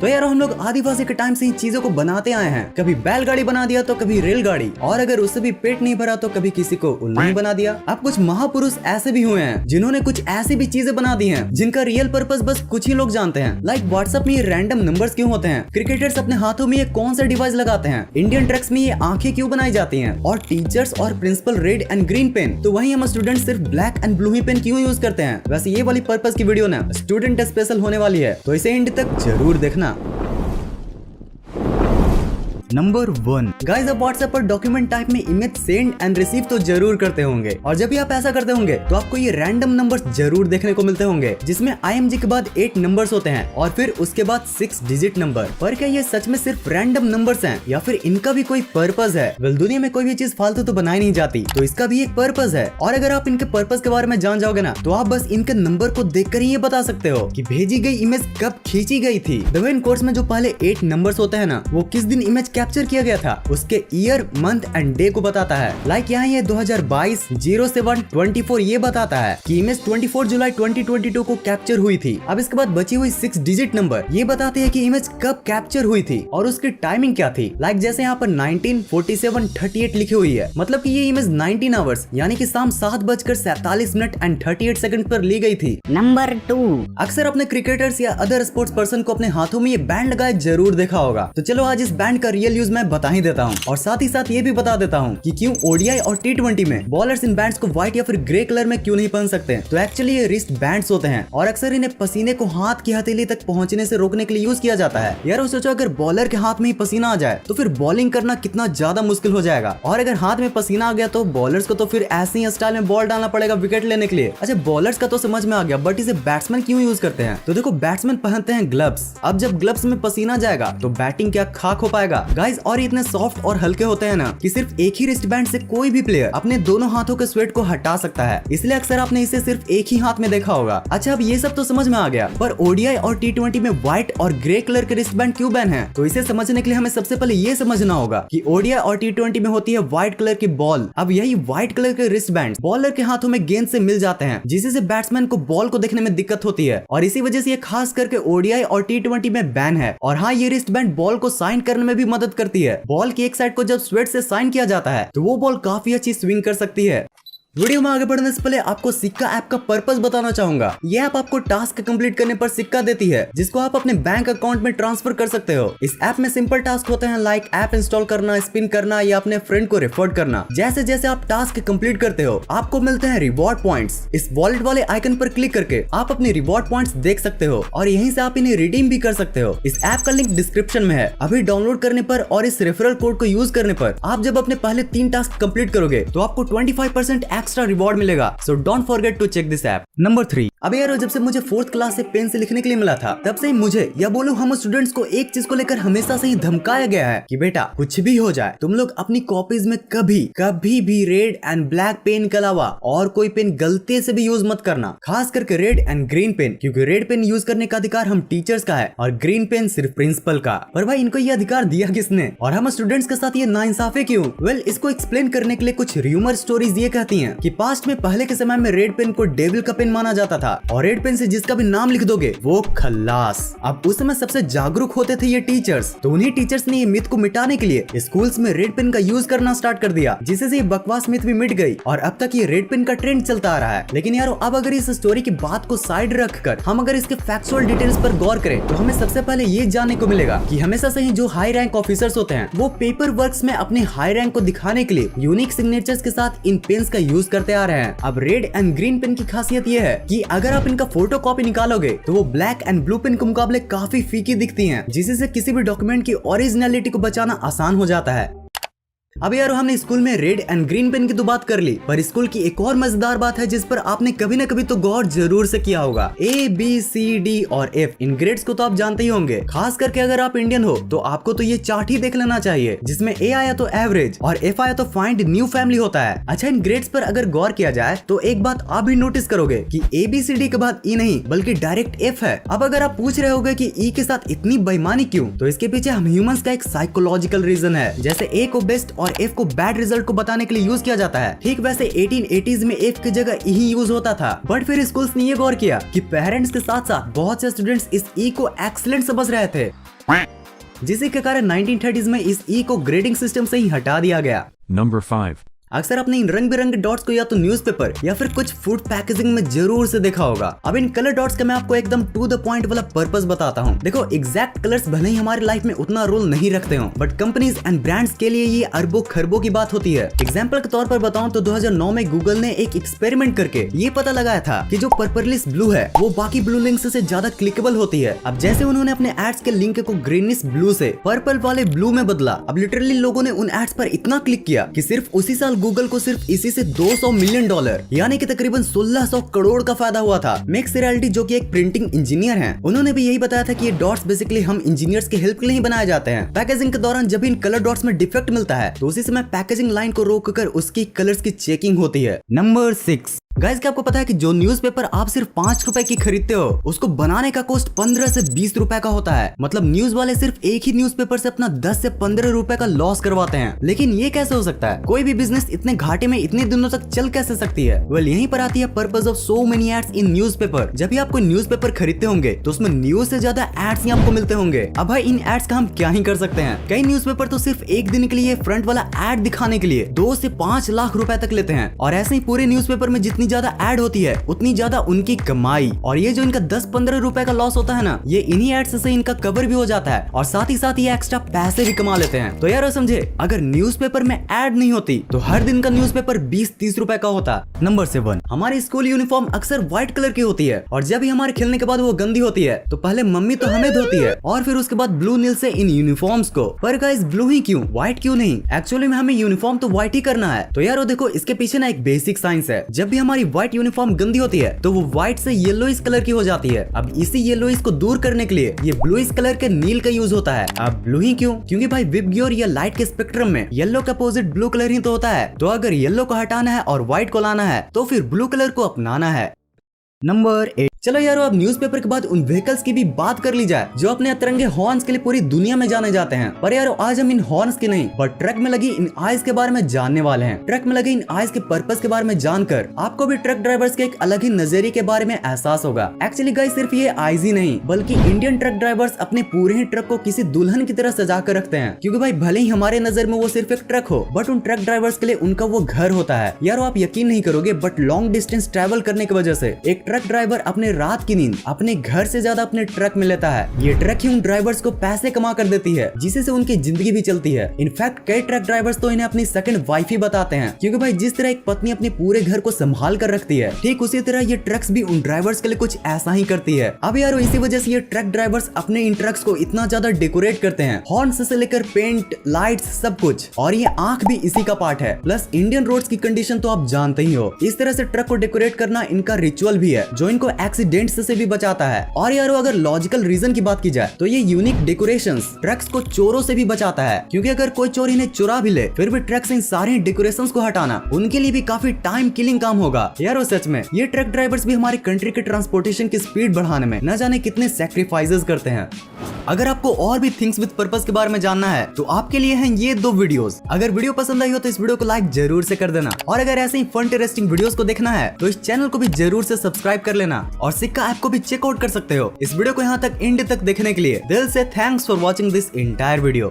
तो यार हम लोग आदिवासी के टाइम से ही चीजों को बनाते आए हैं। कभी बैलगाड़ी बना दिया तो कभी रेलगाड़ी, और अगर उससे भी पेट नहीं भरा तो कभी किसी को उल्लू ही बना दिया। अब कुछ महापुरुष ऐसे भी हुए हैं जिन्होंने कुछ ऐसी भी चीजें बना दी हैं जिनका रियल पर्पस बस कुछ ही लोग जानते हैं। लाइक व्हाट्सएप में ये रैंडम नंबर्स क्यों होते हैं, क्रिकेटर्स अपने हाथों में ये कौन सा डिवाइस लगाते हैं, इंडियन ट्रक्स में ये आंखें क्यों बनाई जाती हैं, और टीचर्स और principal red and green pen तो वहीं हम स्टूडेंट सिर्फ ब्लैक एंड ब्लू ही पेन क्यों यूज करते हैं। वैसे ये वाली पर्पस की वीडियो ना स्टूडेंट स्पेशल होने वाली है, तो इसे एंड तक जरूर देखना। नंबर 1, गाइस आप व्हाट्सएप पर डॉक्यूमेंट टाइप में इमेज सेंड एंड रिसीव तो जरूर करते होंगे, और जब भी आप ऐसा करते होंगे तो आपको ये रैंडम नंबर्स जरूर देखने को मिलते होंगे जिसमें IMG के बाद 8 नंबर्स होते हैं और फिर उसके बाद 6 डिजिट नंबर। पर क्या ये सच में सिर्फ रैंडम नंबर्स हैं या फिर इनका भी कोई पर्पस है? वेल, दुनिया में कोई भी चीज फालतू तो बनाई नहीं जाती, तो इसका भी एक पर्पस है, और अगर आप इनके पर्पस के बारे में जान जाओगे ना तो आप बस इनके नंबर को देखकर ही ये बता सकते हो कि भेजी गई इमेज कब खींची गई थी। देखो इन कोर्स में जो पहले 8 नंबर्स होते हैं ना, वो किस दिन इमेज कैप्चर किया गया था उसके ईयर, मंथ एंड डे को बताता है। लाइक यहाँ ये 2022 07-24 ये बताता है कि इमेज 24 जुलाई 2022 को कैप्चर हुई थी। अब इसके बाद बची हुई 6 डिजिट नंबर ये बताते हैं कि इमेज कब कैप्चर हुई थी और उसकी टाइमिंग क्या थी। लाइक जैसे यहाँ पर 19:47:38 लिखी हुई है, मतलब कि ये इमेज 19 आवर्स यानी कि शाम 7:47 एंड 38 सेकंड पर ली गई थी। नंबर 2, अक्सर अपने क्रिकेटर्स या अदर स्पोर्ट्स पर्सन को अपने हाथों में ये बैंड लगाए जरूर देखा होगा। तो चलो आज इस बैंड का रियल यूज मैं बता ही देता हूँ, और साथ ही साथ ये भी बता देता हूँ कि क्यों ODI और T20 में बॉलर्स इन बैंड्स को व्हाइट या फिर ग्रे कलर में क्यों नहीं पहन सकते। तो एक्चुअली ये रिस्ट बैंड्स होते हैं और अक्सर इन्हें पसीने को हाथ की हथेली तक पहुंचने से रोकने के लिए यूज किया जाता है। यार सोचो अगर बॉलर के हाथ में ही पसीना आ जाए तो फिर बॉलिंग करना कितना ज्यादा मुश्किल हो जाएगा, और अगर हाथ में पसीना आ गया तो बॉलर्स को तो फिर ऐसे ही स्टाइल में बॉल डालना पड़ेगा विकेट लेने के लिए। अच्छा, बॉलर्स का तो समझ में आ गया, बट इसे बैट्समैन क्यों यूज करते हैं? तो देखो बैट्समैन पहनते हैं ग्लव्स। अब जब ग्लव्स में पसीना जाएगा तो बैटिंग क्या खाक हो पाएगा गाइस, और ये इतने सॉफ्ट और हल्के होते हैं ना कि सिर्फ एक ही रिस्ट बैंड से कोई भी प्लेयर अपने दोनों हाथों के स्वेट को हटा सकता है, इसलिए अक्सर आपने इसे सिर्फ एक ही हाथ में देखा होगा। अच्छा, अब ये सब तो समझ में आ गया, पर ODI और T20 में व्हाइट और ग्रे कलर के रिस्ट बैंड क्यों बैन है? तो इसे समझने के लिए हमें सबसे पहले ये समझना होगा कि ODI और T20 में होती है व्हाइट कलर की बॉल। अब यही व्हाइट कलर के रिस्ट बैंड बॉलर के हाथों में गेंद से मिल जाते हैं, जिससे बैट्समैन को बॉल को देखने में दिक्कत होती है, और इसी वजह से ये खास करके ODI और T20 में बैन है। और हाँ, ये रिस्ट बैंड बॉल को साइन करने में भी मदद करती है। बॉल की एक साइड को जब स्वेट से साइन किया जाता है तो वो बॉल काफी अच्छी स्विंग कर सकती है। वीडियो में आगे बढ़ने से पहले आपको सिक्का ऐप का पर्पस बताना चाहूंगा। ये ऐप आपको टास्क कंप्लीट करने पर सिक्का देती है जिसको आप अपने बैंक अकाउंट में ट्रांसफर कर सकते हो। इस ऐप में सिंपल टास्क होते हैं लाइक ऐप इंस्टॉल करना, स्पिन करना या अपने फ्रेंड को रेफर करना। जैसे जैसे आप टास्क कंप्लीट करते हो आपको मिलते हैं रिवॉर्ड पॉइंट्स। इस वॉलेट वाले आइकन पर क्लिक करके आप अपने रिवॉर्ड पॉइंट्स देख सकते हो और यहीं से आप इन्हें रिडीम भी कर सकते हो। इस ऐप का लिंक डिस्क्रिप्शन में है। अभी डाउनलोड करने पर और इस रेफरल कोड को यूज करने पर आप जब अपने पहले 3 टास्क कंप्लीट करोगे तो आपको 25% एक्स्ट्रा रिवॉर्ड मिलेगा। So don't forget to check this app. Number 3, अब यार जब से मुझे 4th क्लास से पेन से लिखने के लिए मिला था तब से ही मुझे या बोलूं हम स्टूडेंट्स को एक चीज को लेकर हमेशा से ही धमकाया गया है कि बेटा कुछ भी हो जाए तुम लोग अपनी कॉपीज में कभी भी रेड एंड ब्लैक पेन के अलावा और कोई पेन गलती से भी यूज मत करना, खास करके रेड एंड ग्रीन पेन, क्योंकि रेड पेन यूज करने का अधिकार हम टीचर्स का है और ग्रीन पेन सिर्फ प्रिंसिपल का। पर भाई इनको ये अधिकार दिया किसने और हम स्टूडेंट्स के साथ ये नाइंसाफी क्यों? वेल, इसको एक्सप्लेन करने के लिए कुछ र्यूमर स्टोरीज ये कहती हैं कि पास्ट में पहले के समय में रेड पेन को डेविल का पेन माना जाता था और रेड पेन से जिसका भी नाम लिख दोगे वो खल्लास। अब उस समय सबसे जागरूक होते थे ये टीचर्स, तो उन्हीं टीचर्स ने ये मिथ को मिटाने के लिए स्कूल्स में रेड पेन का यूज करना स्टार्ट कर दिया, जिससे से ये बकवास मिथ भी मिट गई और अब तक ये रेड पेन का ट्रेंड चलता आ रहा है। लेकिन यारो अब अगर इस स्टोरी की बात को साइड रखकर हम अगर इसके फैक्चुअल डिटेल्स पर गौर करें तो हमें सबसे पहले ये जानने को मिलेगा कि हमेशा से ही जो हाई रैंक ऑफिसर्स होते हैं वो पेपर वर्क्स में अपने हाई रैंक को दिखाने के लिए यूनिक सिग्नेचर्स के साथ इन पेन्स का यूज करते आ रहे हैं। अब रेड एंड ग्रीन पेन की खासियत ये है कि अगर आप इनका फोटो कॉपी निकालोगे तो वो ब्लैक एंड ब्लू पेन के मुकाबले काफी फीकी दिखती हैं, जिससे किसी भी डॉक्यूमेंट की ओरिजिनलिटी को बचाना आसान हो जाता है। अब यार हमने स्कूल में रेड एंड ग्रीन पेन की तो बात कर ली, पर स्कूल की एक और मजेदार बात है जिस पर आपने कभी न कभी तो गौर जरूर से किया होगा। A, B, C, D और F इन ग्रेड्स को तो आप जानते ही होंगे। खास करके अगर आप इंडियन हो तो आपको तो ये चार्ट ही देख लेना चाहिए जिसमें A आया तो एवरेज और F आया तो फाइंड न्यू फैमिली होता है। अच्छा, इन ग्रेड्स पर अगर गौर किया जाए तो एक बात आप भी नोटिस करोगे कि A, B, C, D के बाद E नहीं बल्कि डायरेक्ट F है। अब अगर आप पूछ रहे होगे कि E के साथ इतनी बेईमानी क्यों, तो इसके पीछे हम ह्यूमंस का एक साइकोलॉजिकल रीजन है। जैसे A को बेस्ट और F को बैड रिजल्ट को बताने के लिए यूज किया जाता है, ठीक वैसे 1880s में F की जगह E ही यूज होता था। बट फिर स्कूल्स ने ये गौर किया कि पेरेंट्स के साथ साथ बहुत से स्टूडेंट्स इस E को एक्सीलेंट समझ रहे थे। जिसी के कारण 1930s में इस ई को ग्रेडिंग सिस्टम से ही हटा दिया गया। Number 5. अक्सर आपने इन रंग बिरंगे डॉट्स को या तो न्यूज़पेपर या फिर कुछ फूड पैकेजिंग में जरूर से देखा होगा। अब इन कलर डॉट्स का मैं आपको एकदम टू द पॉइंट वाला पर्पस बताता हूँ। देखो, एग्जैक्ट कलर्स भले ही हमारी लाइफ में उतना रोल नहीं रखते हो, बट कंपनीज एंड ब्रांड्स के लिए ये अरबों खरबों की बात होती है। एग्जाम्पल के तौर पर बताऊं तो 2009 में गूगल ने एक एक्सपेरिमेंट करके ये पता लगाया था कि जो पर्पलिश ब्लू है वो बाकी ब्लू लिंक्स से ज्यादा क्लिकेबल होती है। अब जैसे उन्होंने अपने एड्स के लिंक को ग्रीनिश ब्लू से पर्पल वाले ब्लू में बदला, अब लिटरली लोगों ने उन एड्स पर इतना क्लिक किया कि सिर्फ उसी साल गूगल को सिर्फ इसी से $200 मिलियन यानी कि तकरीबन 1600 करोड़ का फायदा हुआ था। मैक्स रियलिटी जो कि एक प्रिंटिंग इंजीनियर हैं, उन्होंने भी यही बताया था कि ये डॉट्स बेसिकली हम इंजीनियर्स की हेल्प के लिए ही बनाए जाते हैं। पैकेजिंग के दौरान जब इन कलर डॉट्स में डिफेक्ट मिलता है तो उसी समय पैकेजिंग लाइन को रोककर उसकी कलर्स की चेकिंग होती है। नंबर 6। गाइस, क्या आपको पता है कि जो न्यूज़पेपर आप सिर्फ 5 रुपए की खरीदते हो उसको बनाने का कॉस्ट 15 से 20 रुपए का होता है। मतलब न्यूज वाले सिर्फ एक ही न्यूज़पेपर से अपना 10 से 15 रुपए का लॉस करवाते हैं। लेकिन ये कैसे हो सकता है? कोई भी बिजनेस इतने घाटे में इतने दिनों तक चल कैसे सकती है? वेल, यहीं पर आती है purpose of so many ads in newspaper. जब भी आप कोई न्यूज़पेपर खरीदते होंगे तो उसमें न्यूज से ज्यादा एड्स ही आपको मिलते होंगे। अब भाई, इन एड्स का हम क्या ही कर सकते हैं। कई न्यूज़पेपर तो सिर्फ एक दिन के लिए फ्रंट वाला एड दिखाने के लिए 2 से 5 लाख रुपए तक लेते हैं। और ऐसे ही पूरे न्यूज़पेपर में जितनी ज्यादा एड होती है उतनी ज्यादा उनकी कमाई। और ये जो इनका 10-15 रुपए का लॉस होता है ना, ये इन्हीं एड्स से इनका कवर भी हो जाता है और साथ ही ये एक्स्ट्रा पैसे भी कमा लेते हैं। तो यार समझे, अगर न्यूज़पेपर में एड नहीं होती तो हर दिन का न्यूज़पेपर 20-30 रुपए का होता। नंबर 7। हमारी स्कूल यूनिफॉर्म अक्सर व्हाइट कलर की होती है और जब भी हमारे खेलने के बाद वो गंदी होती है तो पहले मम्मी तो हमें धोती है और फिर उसके बाद ब्लू नील से इन यूनिफॉर्म्स को। पर गाइस, ब्लू ही क्यों, व्हाइट क्यों नहीं? एक्चुअली में हमें यूनिफॉर्म तो व्हाइट ही करना है। तो यार वो देखो, इसके पीछे ना एक बेसिक साइंस है। जब भी हमारी व्हाइट यूनिफॉर्म गंदी होती है तो वो व्हाइट से येलोइश कलर की हो जाती है। अब इसी येलोइश को दूर करने के लिए ये ब्लूइश कलर के नील का यूज होता है। अब ब्लू ही क्यों? क्योंकि भाई विबग्योर या लाइट के स्पेक्ट्रम में येलो का अपोजिट ब्लू कलर ही तो होता है। तो अगर येलो को हटाना है और व्हाइट को लाना है तो फिर ब्लू कलर को अपनाना है। नंबर 8। चलो यार, अब न्यूज़पेपर के बाद उन व्हीकल्स की भी बात कर ली जाए जो अपने अतरंगे हॉर्न्स के लिए पूरी दुनिया में जाने जाते हैं। पर यार आज हम इन हॉर्न्स की नहीं बट ट्रक में लगी इन आइज के बारे में जानने वाले हैं। ट्रक में लगे इन आइज के पर्पस के बारे में जानकर आपको भी ट्रक ड्राइवर्स के एक अलग ही नजरिए के बारे में एहसास होगा। एक्चुअली गाइस, सिर्फ ये आइज ही नहीं बल्कि इंडियन ट्रक ड्राइवर्स अपने पूरे ही ट्रक को किसी दुल्हन की तरह सजा कर रखते हैं। क्योंकि भाई भले ही हमारे नजर में वो सिर्फ एक ट्रक हो, बट उन ट्रक ड्राइवर्स के लिए उनका वो घर होता है। यार आप यकीन नहीं करोगे, बट लॉन्ग डिस्टेंस ट्रेवल करने की वजह से एक ट्रक ड्राइवर अपने रात की नींद अपने घर से ज्यादा अपने ट्रक में लेता है। ये ट्रक ही उन ड्राइवर्स को पैसे कमा कर देती है जिससे उनकी जिंदगी भी चलती है। इनफैक्ट कई ट्रक ड्राइवर्स तो इन्हें अपनी सेकंड वाइफ ही बताते हैं। क्योंकि भाई जिस तरह एक पत्नी अपने पूरे घर को संभाल कर रखती है, ठीक उसी तरह ये ट्रक्स भी उन ड्राइवर्स के लिए कुछ ऐसा ही करती है। अब यार इसी वजह से ये ट्रक ड्राइवर्स अपने इन ट्रक्स को इतना ज्यादा डेकोरेट करते हैं, हॉर्न्स से लेकर पेंट, लाइट्स, सब कुछ। और ये आंख भी इसी का पार्ट है। प्लस इंडियन रोड्स की कंडीशन तो आप जानते ही हो। इस तरह से ट्रक को डेकोरेट करना इनका रिचुअल भी है जो इनको एक्सीडेंट्स से भी बचाता है। और यार अगर लॉजिकल रीजन की बात की जाए तो ये यूनिक डेकोरेशंस ट्रक्स को चोरों से भी बचाता है। क्योंकि अगर कोई चोर इन्हें चुरा भी ले फिर भी ट्रक से इन सारे डेकोरेशंस को हटाना उनके लिए भी काफी टाइम किलिंग काम होगा। यार वो सच में ये ट्रक ड्राइवर्स भी हमारे कंट्री के ट्रांसपोर्टेशन की स्पीड बढ़ाने में न जाने कितने सैक्रिफाइसेस करते हैं। अगर आपको और भी थिंग्स विद पर्पस के बारे में जानना है तो आपके लिए हैं ये 2 वीडियोस। अगर वीडियो पसंद आई हो तो इस वीडियो को लाइक जरूर से कर देना। और अगर ऐसे ही फन इंटरेस्टिंग वीडियोस को देखना है तो इस चैनल को भी जरूर से सब्सक्राइब कर लेना। और सिक्का ऐप को भी चेकआउट कर सकते हो। इस वीडियो को यहाँ तक एंड तक देखने के लिए दिल से thanks for watching this entire video.